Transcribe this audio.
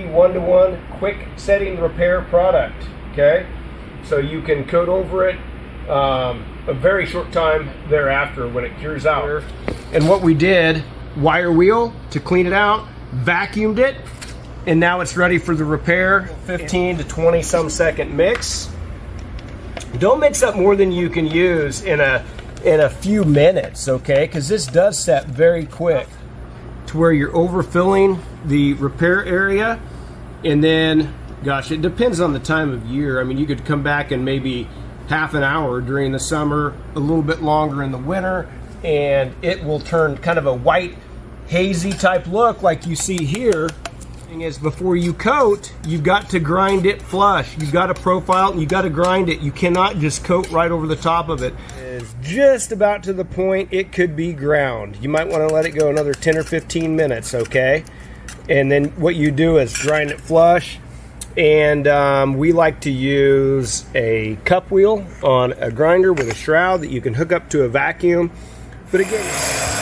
be one-to-one quick setting repair product. Okay, so you can coat over it a very short time thereafter when it cures out. And what we did, wire wheel to clean it out, vacuumed it, and now it's ready for the repair. 15 to 20 some second mix. Don't mix up more than you can use in a few minutes, okay? Because this does set very quick to where you're overfilling the repair area. And then, gosh, it depends on the time of year. I mean, you could come back in maybe half an hour during the summer, a little bit longer in the winter, and it will turn kind of a white, hazy type look like you see here. Thing is, before you coat, you've got to grind it flush. You've got to profile it and you've got to grind it. You cannot just coat right over the top of it. It's just about to the point it could be ground. You might want to let it go another 10 or 15 minutes, okay? And then what you do is grind it flush. And we like to use a cup wheel on a grinder with a shroud that you can hook up to a vacuum. But again,